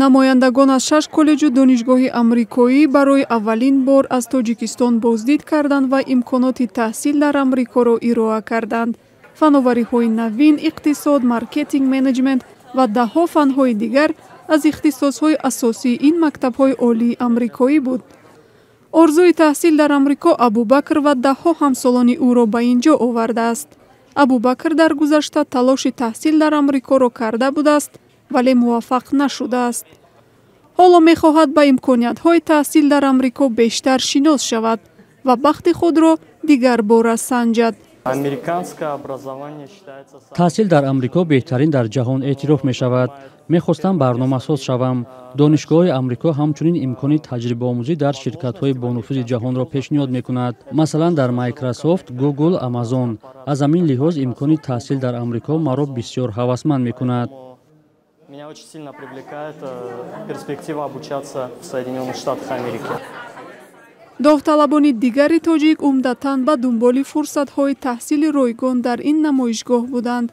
намояндагон аз 6 коллеҷу донишгоҳи амрикоӣ барои аввалин бор аз Тоҷикистон боздид карданд ва имконоти таҳсил дар Амрикоро ироа карданд. фановариҳои навин, иқтисод, маркетинг, менеҷмент ва даҳҳо фанҳои дигар аз ихтисосҳои асосии ин мактабҳои олии амрикоӣ буд. орзуи таҳсил дар Амрико Абубакр ва даҳҳо ҳамсолони ӯро ба ин ҷо овардааст. Абубакр дар гузашта талоши таҳсил дар Амрикоро карда будааст, вале муваффақ нашудааст. ҳоло мехоҳад ба имкониятҳои таҳсил дар Амрико бештар шинос шавад ва бахти худро дигар бора санҷад. таҳсил дар Амрико беҳтарин дар ҷаҳон эътироф мешавад. мехостам барномасоз шавам. донишгоҳи Амрико ҳамчунин имкони таҷрибаомӯзӣ дар ширкатҳои бонуфузи ҷаҳонро пешниҳод мекунад. масалан дар Microsoft, Google, Amazon. аз ҳамин лиҳоз имкони таҳсил дар Амрико маро бисёр ҳавасманд мекунад. Меня очень сильно привлекает перспектива обучаться в Соединенных Штатах Америки. довталабони дигари тоҷик умдатан ба дунболи фурсатҳои таҳсили ройгон дар ин намоишгоҳ буданд.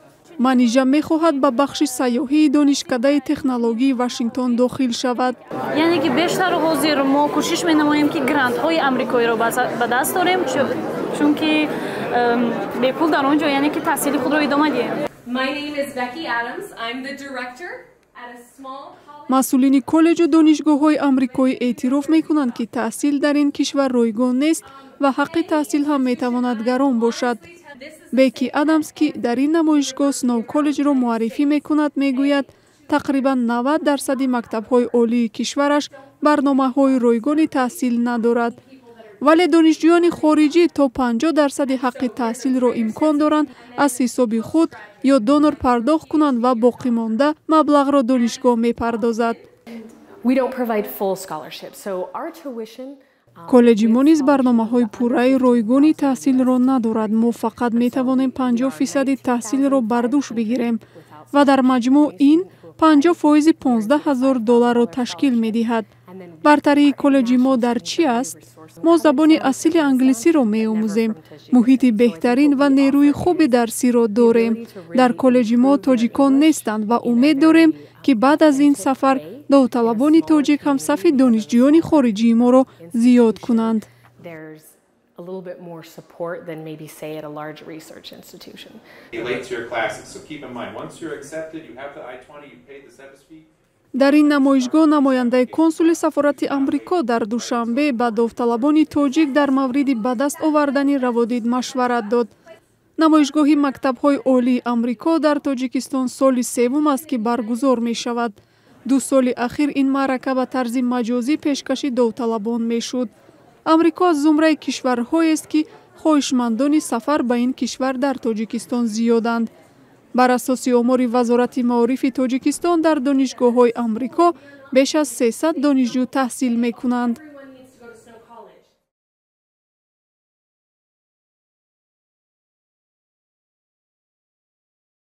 манижа мехоҳад ба бахши сайёҳии донишкадаи технологии Вашингтон дохил шавад. яъне ки бештару ҳозир мо кӯшиш менамоем ки грантҳои амрикоиро ба даст орем, чунки бепул дар он ҷо яъне ки таҳсили худро идома диҳем. My name is Becky Adams. I'm the director at a small college. масъулини коллеҷу донишгоҳҳои амрикоӣ эътироф мекунанд ки таҳсил дар ин кишвар ройгон нест ва ҳаққи таҳсил ҳам метавонад гарон бошад. беки адамс ки дар ин намоишгоҳ Сноу коллеҷро муаррифӣ мекунад, мегӯяд тақрибан 90% мактабҳои олии кишвараш барномаҳои ройгони таҳсил надорад. вале донишҷӯёни хориҷӣ то 50% ҳаққи таҳсилро имкон доранд аз ҳисоби худ ё донор пардохт кунанд ва боқимонда маблағро донишгоҳ мепардозад. We don't provide full scholarships, so our tuition. коллеҷи мо низ барномаҳои пурраи ройгони таҳсилро надорад. мо фақат метавонем 50% таҳсилро бар дӯш бигирем ва дар маҷмӯъ ин 50% $15,000 ташкил медиҳад. бартарии коллеҷи мо дар чӣ аст? мо забони асили англисиро меомӯзем. муҳити беҳтарин ва нерӯи хуби дарсиро дорем. дар коллеҷи мо тоҷикон нестанд ва умед дорем ки баъд аз ин сафар довталабони тоҷик ҳам сафи донишҷӯёни хориҷии моро зиёд кунанд. A little bit more support than maybe say at a large research institution. Late to your classes, so keep in mind once you're accepted, you have the I-20, you pay the SEVIS fee. дар ин намоишгоҳ намояндаи консули сафорати Амрико дар Душанбе ба довталабони тоҷик дар мавриди ба даст овардани раводид машварат дод. намоишгоҳи мактабҳои олии Амрико дар Тоҷикистон соли севум аст ки баргузор мешавад. 2 соли ахир ин маърака ба тарзи маҷозӣ пешкаши довталабон мешуд. амрико аз зумраи кишварҳоест ки хоҳишмандони сафар ба ин кишвар дар Тоҷикистон зиёданд. бар асоси омори вазорати маорифи Тоҷикистон дар донишгоҳҳои Амрико беш аз 300 донишҷӯ таҳсил мекунанд.